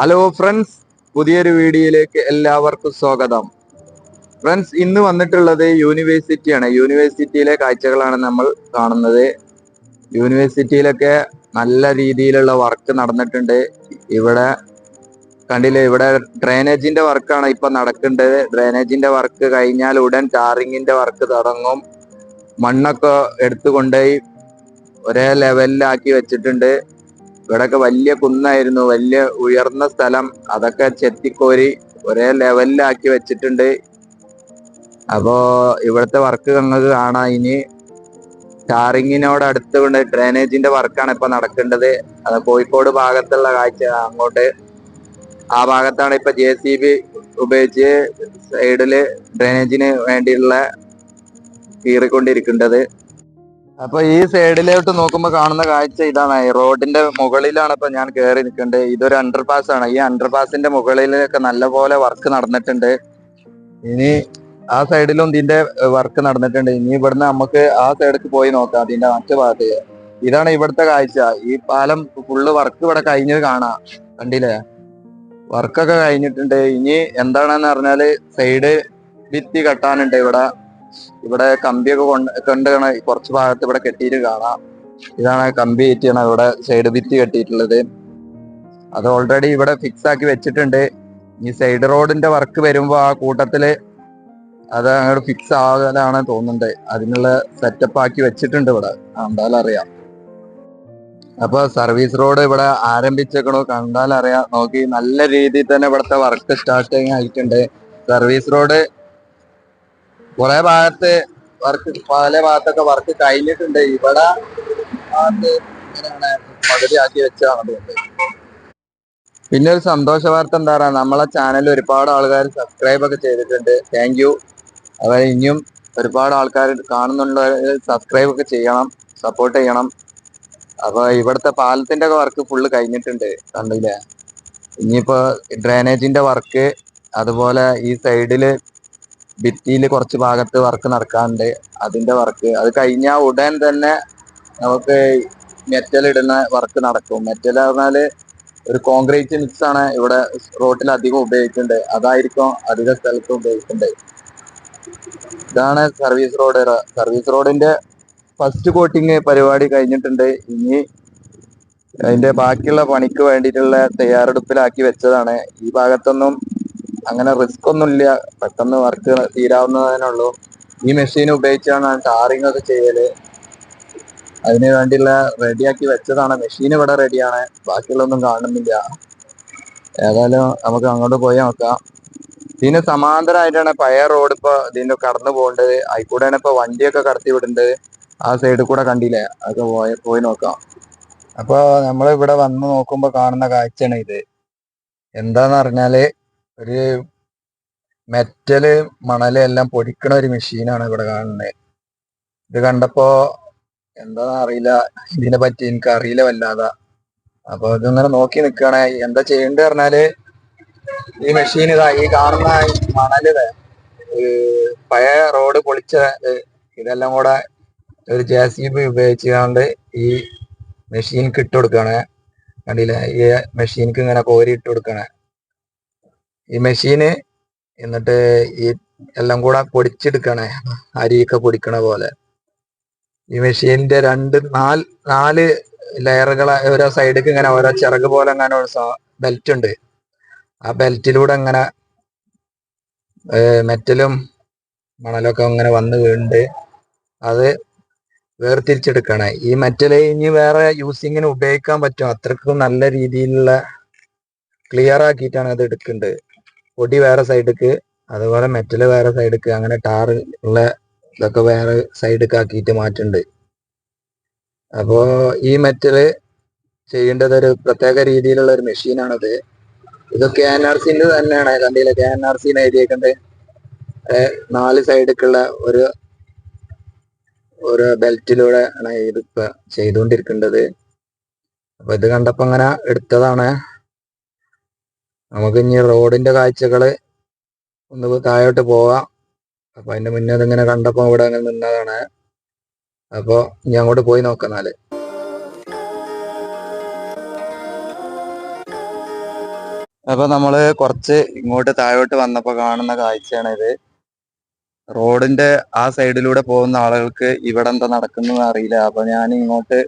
Hello friends, പുതിയൊരു വീഡിയോയിലേക്ക് എല്ലാവർക്കും സ്വാഗതം. ഫ്രണ്ട്സ്, ഇന്ന് വന്നിട്ടുള്ളത് യൂണിവേഴ്സിറ്റിയാണ്. യൂണിവേഴ്സിറ്റിയിലെ കാഴ്ചകളാണ് നമ്മൾ കാണുന്നത്. യൂണിവേഴ്സിറ്റിയിലൊക്കെ നല്ല രീതിയിലുള്ള വർക്ക് നടന്നിട്ടുണ്ട്. ഇവിടെ കണ്ടില്ലേ, ഇവിടെ ഡ്രെയിനേജിന്റെ വർക്കാണ് ഇപ്പൊ നടക്കേണ്ടത്. ഡ്രെയിനേജിന്റെ വർക്ക് കഴിഞ്ഞാൽ ഉടൻ ടാറിങ്ങിന്റെ വർക്ക് തുടങ്ങും. മണ്ണൊക്കെ എടുത്തുകൊണ്ടുപോയി ഒരേ ലെവലിലാക്കി വെച്ചിട്ടുണ്ട്. ഇവിടെയൊക്കെ വലിയ കുന്നായിരുന്നു, വലിയ ഉയർന്ന സ്ഥലം, അതൊക്കെ ചെത്തിക്കോരി ഒരേ ലെവലിലാക്കി വെച്ചിട്ടുണ്ട്. അപ്പോ ഇവിടുത്തെ വർക്ക് നിങ്ങൾക്ക് കാണാം. ഇനി ടാറിങ്ങിനോട് അടുത്തുകൊണ്ട് ഡ്രെയിനേജിന്റെ വർക്കാണ് ഇപ്പൊ നടക്കേണ്ടത്. അത് കോഴിക്കോട് ഭാഗത്തുള്ള കാഴ്ച. അങ്ങോട്ട് ആ ഭാഗത്താണ് ഇപ്പൊ JCB ഉപയോഗിച്ച് സൈഡില് ഡ്രെയിനേജിന് വേണ്ടിയുള്ള കീറിക്കൊണ്ടിരിക്കേണ്ടത്. അപ്പൊ ഈ സൈഡിലോട്ട് നോക്കുമ്പോൾ കാണുന്ന കാഴ്ച ഇതാണ്. റോഡിന്റെ മുകളിലാണ് ഇപ്പൊ ഞാൻ കയറി നിൽക്കേണ്ടത്. ഇതൊരു അണ്ടർപാസ് ആണ്. ഈ അണ്ടർപാസിന്റെ മുകളിലൊക്കെ നല്ലപോലെ വർക്ക് നടന്നിട്ടുണ്ട്. ഇനി ആ സൈഡിലും ഇതിന്റെ വർക്ക് നടന്നിട്ടുണ്ട്. ഇനി ഇവിടുന്ന് നമുക്ക് ആ സൈഡിലേക്ക് പോയി നോക്കാം, അതിന്റെ മറ്റു ഭാഗത്ത്. ഇതാണ് ഇവിടുത്തെ കാഴ്ച. ഈ പാലം ഫുള്ള് വർക്ക് ഇവിടെ കഴിഞ്ഞത് കാണാം. കണ്ടില്ലേ, വർക്കൊക്കെ കഴിഞ്ഞിട്ടുണ്ട്. ഇനി എന്താണെന്ന് പറഞ്ഞാല് സൈഡ് ഭിത്തി കെട്ടാനുണ്ട്. ഇവിടെ കമ്പിയൊക്കെ കൊണ്ട് കുറച്ച് ഭാഗത്ത് ഇവിടെ കെട്ടിയിട്ട് കാണാം. ഇതാണ് കമ്പി കെട്ടിയാണ് ഇവിടെ സൈഡ് ഭിത്തി കെട്ടിയിട്ടുള്ളത്. അത് ഓൾറെഡി ഇവിടെ ഫിക്സ് ആക്കി വെച്ചിട്ടുണ്ട്. ഈ സൈഡ് റോഡിന്റെ വർക്ക് വരുമ്പോ ആ കൂട്ടത്തില് അത് അങ്ങോട്ട് ഫിക്സ് ആകാനാണ് തോന്നുന്നുണ്ട്. അതിനുള്ള സെറ്റപ്പ് ആക്കി വെച്ചിട്ടുണ്ട് ഇവിടെ, കണ്ടാൽ അറിയാം. അപ്പൊ സർവീസ് റോഡ് ഇവിടെ ആരംഭിച്ചേക്കണോ, കണ്ടാൽ അറിയാം. നോക്കി, നല്ല രീതിയിൽ തന്നെ ഇവിടുത്തെ വർക്ക് സ്റ്റാർട്ടിങ് ആയിട്ടുണ്ട്. സർവീസ് റോഡ് കുറെ ഭാഗത്ത് വർക്ക്, പല ഭാഗത്തൊക്കെ വർക്ക് കഴിഞ്ഞിട്ടുണ്ട്. ഇവിടെ ഭാഗത്ത് ഇങ്ങനെയാണ് പകുതിയാക്കി വെച്ചാണ് തോന്നുന്നത്. പിന്നെ ഒരു സന്തോഷ വാർത്ത എന്താ പറയാ, നമ്മളെ ചാനൽ ഒരുപാട് ആൾക്കാർ സബ്സ്ക്രൈബ് ഒക്കെ ചെയ്തിട്ടുണ്ട്. Thank you. അതായത് ഇനിയും ഒരുപാട് ആൾക്കാർ കാണുന്നുണ്ട്. സബ്സ്ക്രൈബ് ഒക്കെ ചെയ്യണം, സപ്പോർട്ട് ചെയ്യണം. അപ്പൊ ഇവിടുത്തെ പാലത്തിന്റെ ഒക്കെ വർക്ക് ഫുള്ള് കഴിഞ്ഞിട്ടുണ്ട്, കണ്ടില്ലേ. ഇനിയിപ്പോ ഡ്രെയിനേജിന്റെ വർക്ക്, അതുപോലെ ഈ സൈഡില് ഭിത്തിയിൽ കുറച്ച് ഭാഗത്ത് വർക്ക് നടക്കാനുണ്ട്. അതിന്റെ വർക്ക് അത് കഴിഞ്ഞാൽ ഉടൻ തന്നെ നമുക്ക് മെറ്റൽ ഇടുന്ന വർക്ക് നടക്കും. മെറ്റൽ പറഞ്ഞാല് ഒരു കോൺക്രീറ്റ് മിക്സ് ആണ് ഇവിടെ റോഡിൽ അധികം ഉപയോഗിക്കുന്നുണ്ട്. അതായിരിക്കും അധിക സ്ഥലത്തും ഉപയോഗിക്കുന്നുണ്ട്. ഇതാണ് സർവീസ് റോഡ്. സർവീസ് റോഡിന്റെ ഫസ്റ്റ് കോട്ടിങ് പരിപാടി കഴിഞ്ഞിട്ടുണ്ട്. ഇനി അതിന്റെ ബാക്കിയുള്ള പണിക്ക് വേണ്ടിയിട്ടുള്ള തയ്യാറെടുപ്പിലാക്കി വെച്ചതാണ്. ഈ ഭാഗത്തൊന്നും അങ്ങനെ റിസ്ക് ഒന്നുമില്ല, പെട്ടെന്ന് വർക്ക് തീരാവുന്നതിനുള്ളൂ. ഈ മെഷീൻ ഉപയോഗിച്ചാണ് ടാറിങ് ഒക്കെ ചെയ്യല്. അതിന് വേണ്ടിയുള്ള റെഡിയാക്കി വെച്ചതാണ്. മെഷീൻ ഇവിടെ റെഡിയാണ്, ബാക്കിയുള്ളൊന്നും കാണുന്നില്ല. ഏതായാലും നമുക്ക് അങ്ങോട്ട് പോയി നോക്കാം. ഇതിന് സമാന്തരമായിട്ടാണ് പഴയ റോഡ് ഇപ്പൊ ഇതിന്റെ കടന്നു പോകേണ്ടത്. അതിൽക്കൂടെയാണ് ഇപ്പൊ വണ്ടിയൊക്കെ കടത്തി വിടേണ്ടത്. ആ സൈഡിൽ കൂടെ കണ്ടില്ലേ, അതൊക്കെ പോയി നോക്കാം. അപ്പൊ നമ്മൾ ഇവിടെ വന്ന് നോക്കുമ്പോ കാണുന്ന കാഴ്ചയാണ് ഇത്. എന്താന്ന് പറഞ്ഞാല് ഒരു മെറ്റല് മണല് എല്ലാം പൊടിക്കണ ഒരു മെഷീനാണ് ഇവിടെ കാണുന്നത്. ഇത് കണ്ടപ്പോ എന്താന്ന് അറിയില്ല, ഇതിനെ പറ്റി എനിക്ക് അറിയില്ല വല്ലാതെ. അപ്പൊ ഇതിങ്ങനെ നോക്കി നിൽക്കണേ, എന്താ ചെയ്യേണ്ടത് പറഞ്ഞാല് ഈ മെഷീൻ ഇതാ, ഈ കാണുന്ന മണല് പഴയ റോഡ് പൊളിച്ച ഇതെല്ലാം കൂടെ ഒരു JCB ഉപയോഗിച്ചുകൊണ്ട് ഈ മെഷീൻക്ക് ഇട്ട് കൊടുക്കണേ. കണ്ടില്ലേ, ഈ മെഷീൻക്ക് ഇങ്ങനെ കോരി ഇട്ട് കൊടുക്കണേ ഈ മെഷീന്. എന്നിട്ട് ഈ എല്ലാം കൂടെ പൊടിച്ചെടുക്കണേ, അരിയൊക്കെ പൊടിക്കണ പോലെ. ഈ മെഷീനിന്റെ നാല് ലെയറുകളെ ഓരോ സൈഡിലേക്ക് ഇങ്ങനെ ഓരോ ചിറക് പോലെ അങ്ങനെ ബെൽറ്റ് ഉണ്ട്. ആ ബെൽറ്റിലൂടെ ഇങ്ങനെ മെറ്റലും മണലൊക്കെ അങ്ങനെ വന്ന് വീണ്ട് അത് വേർതിരിച്ചെടുക്കണേ. ഈ മെറ്റല് ഇനി വേറെ യൂസിങ്ങിന് ഉപയോഗിക്കാൻ പറ്റും, അത്രക്കും നല്ല രീതിയിലുള്ള ക്ലിയർ ആക്കിയിട്ടാണ് അത് എടുക്കേണ്ടത്. പൊടി വേറെ സൈഡിക്ക്, അതുപോലെ മെറ്റല് വേറെ സൈഡിക്ക്, അങ്ങനെ ടാർ ഉള്ള ഇതൊക്കെ വേറെ സൈഡിക്ക് ആക്കിയിട്ട് മാറ്റുന്നുണ്ട്. അപ്പോ ഈ മെറ്റല് ചെയ്യേണ്ടത് ഒരു പ്രത്യേക രീതിയിലുള്ള ഒരു മെഷീനാണത്. ഇത് KNRCന്റെ തന്നെയാണ്. കണ്ടില്ല, KNRC എഴുതിയേക്കണ്ട്. 4 സൈഡിക്കുള്ള ഒരു ബെൽറ്റിലൂടെ ആണ് ഇതിപ്പോ ചെയ്തുകൊണ്ടിരിക്കേണ്ടത്. അപ്പൊ ഇത് കണ്ടപ്പോ അങ്ങനെ എടുത്തതാണ്. നമുക്ക് ഇനി റോഡിന്റെ കാഴ്ചകള് ഒന്ന് താഴോട്ട് പോവാം. അപ്പൊ അതിന്റെ മുന്നേ അതിങ്ങനെ കണ്ടപ്പോ ഇവിടെ അങ്ങനെ നിന്നതാണ്. അപ്പൊ ഇനി അങ്ങോട്ട് പോയി നോക്കാം. അപ്പൊ നമ്മള് കുറച്ച് ഇങ്ങോട്ട് താഴോട്ട് വന്നപ്പോ കാണുന്ന കാഴ്ചയാണ് ഇത്. റോഡിന്റെ ആ സൈഡിലൂടെ പോകുന്ന ആളുകൾക്ക് ഇവിടെ എന്താ നടക്കുന്നത് അറിയില്ല. അപ്പൊ ഞാൻ ഇങ്ങോട്ട്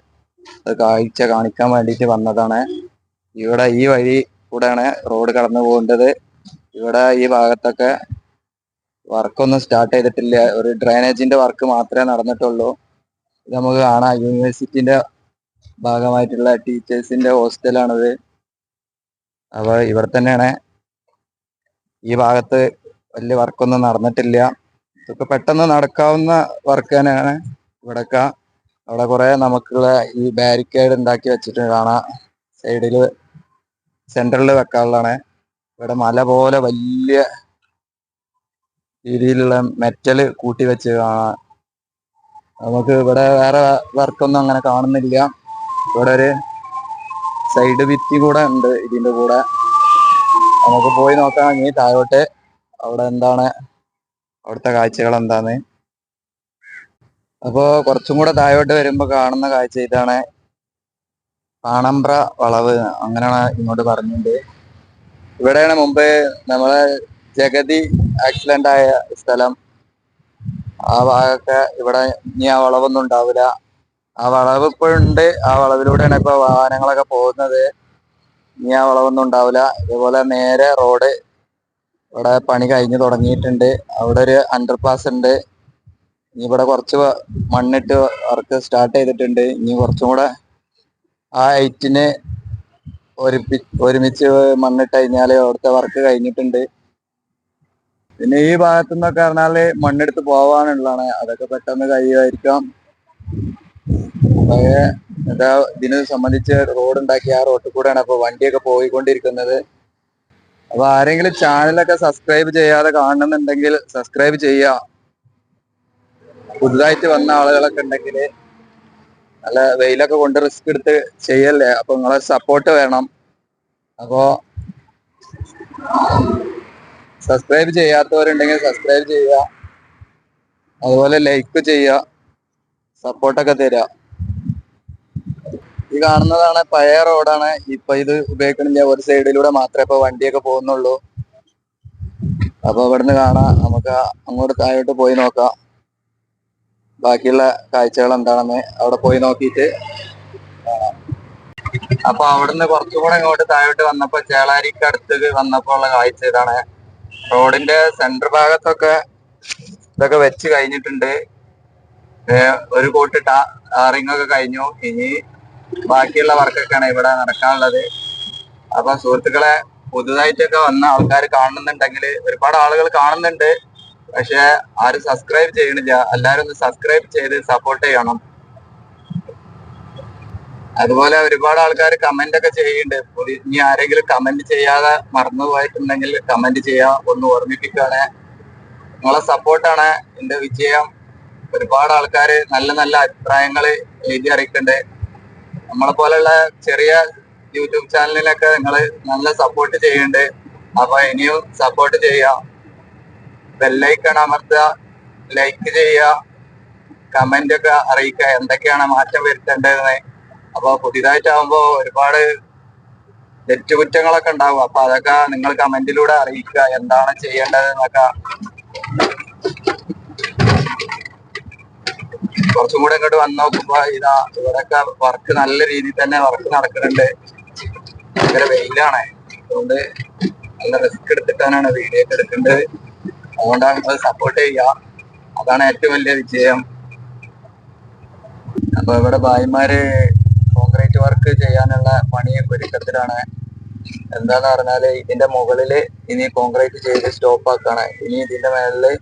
കാഴ്ച കാണിക്കാൻ വേണ്ടിയിട്ട് വന്നതാണ്. ഇവിടെ ഈ വഴി കൂടെയാണ് റോഡ് കടന്നു പോകേണ്ടത്. ഇവിടെ ഈ ഭാഗത്തൊക്കെ വർക്കൊന്നും സ്റ്റാർട്ട് ചെയ്തിട്ടില്ല. ഒരു ഡ്രൈനേജിന്റെ വർക്ക് മാത്രമേ നടന്നിട്ടുള്ളൂ. ഇത് നമുക്ക് കാണാം, യൂണിവേഴ്സിറ്റിന്റെ ഭാഗമായിട്ടുള്ള ടീച്ചേഴ്സിന്റെ ഹോസ്റ്റലാണിത്. അപ്പൊ ഇവിടെ തന്നെയാണ്. ഈ ഭാഗത്ത് വലിയ വർക്കൊന്നും നടന്നിട്ടില്ല. ഇതൊക്കെ പെട്ടെന്ന് നടക്കാവുന്ന വർക്ക് തന്നെയാണ് ഇവിടൊക്കെ. അവിടെ കുറെ നമുക്കുള്ള ഈ ബാരിക്കേഡ് ഉണ്ടാക്കി വെച്ചിട്ട് കാണാം. സൈഡില് സെന്ററിൽ വെക്കാനുള്ളതാണ്. ഇവിടെ മല പോലെ വലിയ രീതിയിലുള്ള മെറ്റല് കൂട്ടി വെച്ച് കാണാം. നമുക്ക് ഇവിടെ വേറെ വർക്കൊന്നും അങ്ങനെ കാണുന്നില്ല. ഇവിടെ ഒരു സൈഡ് ഭിത്തി കൂടെ ഉണ്ട് ഇതിന്റെ കൂടെ. നമുക്ക് പോയി നോക്കാം ഇനി താഴോട്ട് അവിടെ എന്താണ് അവിടുത്തെ കാഴ്ചകൾ എന്താന്ന്. അപ്പോ കുറച്ചും കൂടെ താഴോട്ട് വരുമ്പോ കാണുന്ന കാഴ്ച ഇതാണ്. പാണമ്പ്ര വളവ് അങ്ങനെയാണ് ഇങ്ങോട്ട് പറഞ്ഞിട്ടുണ്ട്. ഇവിടെയാണ് മുമ്പ് നമ്മളെ ജഗതി ആക്സിഡന്റ് ആയ സ്ഥലം. ആ ഭാഗമൊക്കെ ഇവിടെ ഇനി ആ വളവൊന്നും ഉണ്ടാവില്ല. ആ വളവ് ഇപ്പോഴുണ്ട്. ആ വളവിലൂടെയാണ് ഇപ്പൊ വാഹനങ്ങളൊക്കെ പോകുന്നത്. ഇനി ആ വളവൊന്നും ഉണ്ടാവില്ല. ഇതുപോലെ നേരെ റോഡ് ഇവിടെ പണി കഴിഞ്ഞു തുടങ്ങിയിട്ടുണ്ട്. അവിടെ ഒരു അണ്ടർപാസ് ഉണ്ട്. ഇനി ഇവിടെ കുറച്ച് മണ്ണിട്ട് വർക്ക് സ്റ്റാർട്ട് ചെയ്തിട്ടുണ്ട്. ഇനി കുറച്ചും കൂടെ ആ ഹൈറ്റിന് ഒരുമിച്ച് മണ്ണിട്ട് കഴിഞ്ഞാല് അവിടുത്തെ വർക്ക് കഴിഞ്ഞിട്ടുണ്ട്. പിന്നെ ഈ ഭാഗത്തു നിന്നൊക്കെ പറഞ്ഞാല് മണ്ണെടുത്ത് പോവാനുള്ളതാണ്. അതൊക്കെ പെട്ടെന്ന് കഴിയുമായിരിക്കാം. ഇതിനെ സംബന്ധിച്ച് റോഡ് ഉണ്ടാക്കി ആ റോഡിൽ കൂടെയാണ് അപ്പൊ വണ്ടിയൊക്കെ പോയിക്കൊണ്ടിരിക്കുന്നത്. അപ്പൊ ആരെങ്കിലും ചാനലൊക്കെ സബ്സ്ക്രൈബ് ചെയ്യാതെ കാണുന്നുണ്ടെങ്കിൽ സബ്സ്ക്രൈബ് ചെയ്യുക. പുതുതായിട്ട് വന്ന ആളുകളൊക്കെ ഉണ്ടെങ്കിൽ നല്ല വെയിലൊക്കെ കൊണ്ട് റിസ്ക് എടുത്ത് ചെയ്യല്ലേ. അപ്പൊ നിങ്ങളെ സപ്പോർട്ട് വേണം. അപ്പോ സബ്സ്ക്രൈബ് ചെയ്യാത്തവരുണ്ടെങ്കിൽ സബ്സ്ക്രൈബ് ചെയ്യുക. അതുപോലെ ലൈക്ക് ചെയ്യുക. സപ്പോർട്ടൊക്കെ തരിക. ഈ കാണുന്നതാണ് പഴയ റോഡാണ്. ഇപ്പൊ ഇത് ഉപയോഗിക്കണില്ല. ഒരു സൈഡിലൂടെ മാത്രമേ ഇപ്പൊ വണ്ടിയൊക്കെ പോകുന്നുള്ളൂ. അപ്പൊ ഇവിടുന്ന് കാണാം. നമുക്ക് അങ്ങോട്ട് താഴോട്ട് പോയി നോക്കാം. ബാക്കിയുള്ള കാഴ്ചകൾ എന്താണെന്ന് അവിടെ പോയി നോക്കിയിട്ട് കാണാം. അപ്പൊ അവിടുന്ന് കുറച്ചുകൂടെ ഇങ്ങോട്ട് താഴോട്ട് വന്നപ്പോ ചേളാരിക്ക് അടുത്ത് വന്നപ്പോ ഉള്ള കാഴ്ച ഇതാണ്. റോഡിന്റെ സെന്റർ ഭാഗത്തൊക്കെ ഇതൊക്കെ വെച്ച് കഴിഞ്ഞിട്ടുണ്ട്. ഒരു കൂട്ട് ടാറിംഗ് ഒക്കെ കഴിഞ്ഞു. ഇനി ബാക്കിയുള്ള വർക്കൊക്കെയാണ് ഇവിടെ നടക്കാനുള്ളത്. അപ്പൊ സുഹൃത്തുക്കളെ, പുതുതായിട്ടൊക്കെ വന്ന ആൾക്കാർ കാണുന്നുണ്ടെങ്കിൽ, ഒരുപാട് ആളുകൾ കാണുന്നുണ്ട്, പക്ഷെ ആരും സബ്സ്ക്രൈബ് ചെയ്യണില്ല. എല്ലാരും ഒന്ന് സബ്സ്ക്രൈബ് ചെയ്ത് സപ്പോർട്ട് ചെയ്യണം. അതുപോലെ ഒരുപാട് ആൾക്കാർ കമന്റ് ഒക്കെ ചെയ്യുന്നുണ്ട്. ഇനി ആരെങ്കിലും കമന്റ് ചെയ്യാതെ മറന്നു പോയിട്ടുണ്ടെങ്കിൽ കമന്റ് ചെയ്യാം. ഒന്ന് ഓർമ്മിപ്പിക്കുകയാണ്. നിങ്ങളെ സപ്പോർട്ടാണ് എന്റെ വിജയം. ഒരുപാട് ആൾക്കാർ നല്ല നല്ല അഭിപ്രായങ്ങൾ എഴുതി അറിയിക്കുന്നുണ്ട്. നമ്മളെ പോലെയുള്ള ചെറിയ യൂട്യൂബ് ചാനലിനൊക്കെ നിങ്ങൾ നല്ല സപ്പോർട്ട് ചെയ്യുന്നുണ്ട്. അപ്പൊ ഇനിയും സപ്പോർട്ട് ചെയ്യുക. ബെല്ലൈക്കൺ അമർത്തുക, ലൈക്ക് ചെയ്യുക, കമന്റ് ഒക്കെ അറിയിക്കുക എന്തൊക്കെയാണ് മാറ്റം വരുത്തേണ്ടതെന്ന്. അപ്പൊ പുതിയതായിട്ടാകുമ്പോ ഒരുപാട് തെറ്റുകുറ്റങ്ങളൊക്കെ ഉണ്ടാവും. അപ്പൊ അതൊക്കെ നിങ്ങൾ കമന്റിലൂടെ അറിയിക്കുക, എന്താണ് ചെയ്യേണ്ടത് എന്നൊക്കെ. കുറച്ചും കൂടെ ഇങ്ങോട്ട് വന്ന് നോക്കുമ്പോ ഇതാ ഇവിടെയൊക്കെ വർക്ക് നല്ല രീതിയിൽ തന്നെ വർക്ക് നടക്കുന്നുണ്ട്. ഭയങ്കര വെയിലാണ്. അതുകൊണ്ട് നല്ല റിസ്ക് എടുത്തിട്ടാണ് വീഡിയോ ഒക്കെ എടുക്കേണ്ടത്. അതുകൊണ്ടാണ് നിങ്ങൾ സപ്പോർട്ട് ചെയ്യുക. അതാണ് ഏറ്റവും വലിയ വിജയം. അപ്പൊ ഇവിടെ ഭായിമാര് കോൺക്രീറ്റ് വർക്ക് ചെയ്യാനുള്ള പണിയൊക്കെ ഒരുക്കത്തിലാണ്. എന്താന്ന് പറഞ്ഞാല് ഇതിന്റെ മുകളില് ഇനി കോൺക്രീറ്റ് ചെയ്ത് സ്റ്റോപ്പ് ആക്കാണ്. ഇനി ഇതിന്റെ മേളില്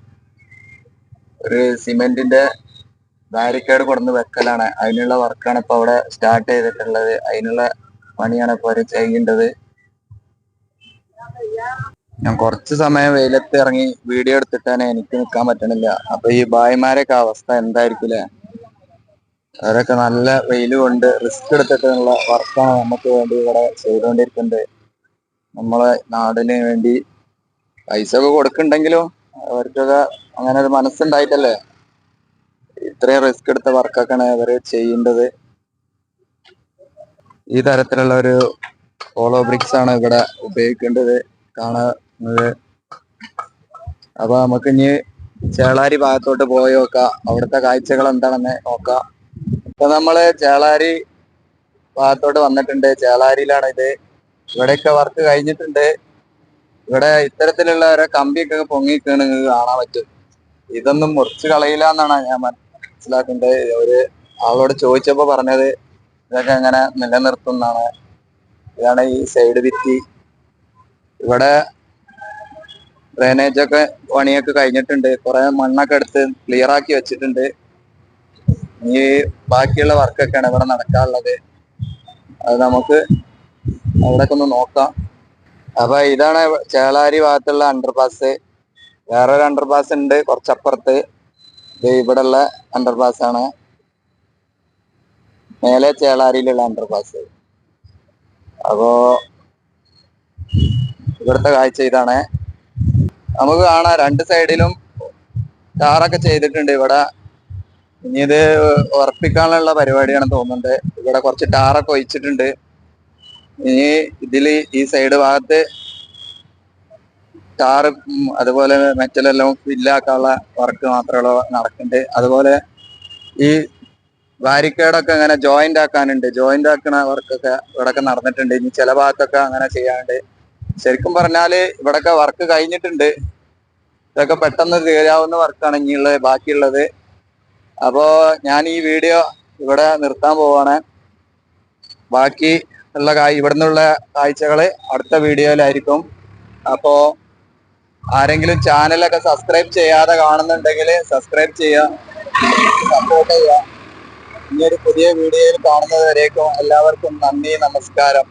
ഒരു സിമെന്റിന്റെ ബാരിക്കേഡ് കൊടുന്ന് വെക്കലാണ്. അതിനുള്ള വർക്കാണ് ഇപ്പൊ അവിടെ സ്റ്റാർട്ട് ചെയ്തിട്ടുള്ളത്. അതിനുള്ള പണിയാണ് ഇപ്പൊ അവര് ചെയ്യേണ്ടത്. ഞാൻ കുറച്ച് സമയം വെയിലത്ത് ഇറങ്ങി വീഡിയോ എടുത്തിട്ടാണ് എനിക്ക് നിൽക്കാൻ പറ്റണില്ല. അപ്പൊ ഈ ഭായിമാരൊക്കെ അവസ്ഥ എന്തായിരിക്കും? അവരൊക്കെ നല്ല വെയിൽ കൊണ്ട് റിസ്ക് എടുത്തിട്ടുള്ള വർക്കാണ് നമുക്ക് വേണ്ടി ഇവിടെ ചെയ്തുകൊണ്ടിരിക്കുന്നത്. നമ്മളെ നാടിന് വേണ്ടി പൈസ ഒക്കെ കൊടുക്കുന്നുണ്ടെങ്കിലും അവർക്കൊക്കെ അങ്ങനെ ഒരു മനസ്സുണ്ടായിട്ടല്ലേ ഇത്രയും റിസ്ക് എടുത്ത വർക്കൊക്കെയാണ് അവര് ചെയ്യേണ്ടത്. ഈ തരത്തിലുള്ള ഒരു ഹോളോ ബ്രിക്സ് ആണ് ഇവിടെ ഉപയോഗിക്കേണ്ടത് കാണുന്നത്. അപ്പൊ നമുക്ക് ഇനി ചേളാരി ഭാഗത്തോട്ട് പോയി നോക്കാം, അവിടുത്തെ കാഴ്ചകൾ എന്താണെന്ന് നോക്കാം. ഇപ്പൊ നമ്മള് ചേളാരി ഭാഗത്തോട്ട് വന്നിട്ടുണ്ട്. ചേളാരിയിലാണ് ഇത്. ഇവിടെയൊക്കെ വർക്ക് കഴിഞ്ഞിട്ടുണ്ട്. ഇവിടെ ഇത്തരത്തിലുള്ള ഓരോ കമ്പിയൊക്കെ പൊങ്ങിക്കാണ് കാണാൻ പറ്റും. ഇതൊന്നും മുറിച്ച് കളയില്ല എന്നാണ് ഞാൻ മനസ്സിലാക്കുന്നത്. ഒരു ആളോട് ചോദിച്ചപ്പോ പറഞ്ഞത് ഇതൊക്കെ അങ്ങനെ നിലനിർത്തുന്നതാണ്. ഇതാണ് ഈ സൈഡ് ഭിത്തി. ഇവിടെ ഡ്രെയിനേജ് ഒക്കെ പണിയൊക്കെ കഴിഞ്ഞിട്ടുണ്ട്. കുറെ മണ്ണൊക്കെ എടുത്ത് ക്ലിയർ ആക്കി വെച്ചിട്ടുണ്ട്. ഈ ബാക്കിയുള്ള വർക്കൊക്കെയാണ് ഇവിടെ നടക്കാനുള്ളത്. അത് നമുക്ക് അവിടെയൊക്കെ ഒന്ന് നോക്കാം. അപ്പൊ ഇതാണ് ചേളാരി ഭാഗത്തുള്ള അണ്ടർപാസ്. വേറൊരു അണ്ടർപാസ് ഉണ്ട് കുറച്ചപ്പുറത്ത്. ഇത് ഇവിടെ ഉള്ള അണ്ടർപാസ് ആണ്, മേലെ ചേളാരിയിലുള്ള അണ്ടർപാസ്. അപ്പോ ഇവിടുത്തെ കാഴ്ച ഇതാണ്. നമുക്ക് കാണാം രണ്ട് സൈഡിലും ടാറൊക്കെ ചെയ്തിട്ടുണ്ട്. ഇവിടെ ഇനി ഇത് ഉറപ്പിക്കാനുള്ള പരിപാടിയാണ് തോന്നുന്നുണ്ട്. ഇവിടെ കുറച്ച് ടാറൊക്കെ ഒഴിച്ചിട്ടുണ്ട്. ഇനി ഇതില് ഈ സൈഡ് ഭാഗത്ത് ടാറ് അതുപോലെ മെറ്റലെല്ലാം ഫില്ലാക്കാനുള്ള വർക്ക് മാത്രമേ നടക്കുന്നുണ്ട്. അതുപോലെ ഈ ബാരിക്കേഡൊക്കെ അങ്ങനെ ജോയിന്റ് ആക്കാനുണ്ട്. ജോയിന്റ് ആക്കുന്ന വർക്കൊക്കെ ഇവിടെയൊക്കെ നടന്നിട്ടുണ്ട്. ഇനി ചില ഭാഗത്തൊക്കെ അങ്ങനെ ചെയ്യാനുണ്ട്. ശരിക്കും പറഞ്ഞാല് ഇവിടെയൊക്കെ വർക്ക് കഴിഞ്ഞിട്ടുണ്ട്. ഇതൊക്കെ പെട്ടെന്ന് തീരാവുന്ന വർക്കാണ് ഇനിയുള്ളത്, ബാക്കിയുള്ളത്. അപ്പോ ഞാൻ ഈ വീഡിയോ ഇവിടെ നിർത്താൻ പോവാണ്. ബാക്കി ഉള്ള ഇവിടെ നിന്നുള്ള കാഴ്ചകള് അടുത്ത വീഡിയോയിലായിരിക്കും. അപ്പോ ആരെങ്കിലും ചാനലൊക്കെ സബ്സ്ക്രൈബ് ചെയ്യാതെ കാണുന്നുണ്ടെങ്കിൽ സബ്സ്ക്രൈബ് ചെയ്യുക, സപ്പോർട്ട് ചെയ്യുക. ഇനിയൊരു പുതിയ വീഡിയോയിൽ കാണുന്നത് വരേക്കും എല്ലാവർക്കും നന്ദി, നമസ്കാരം.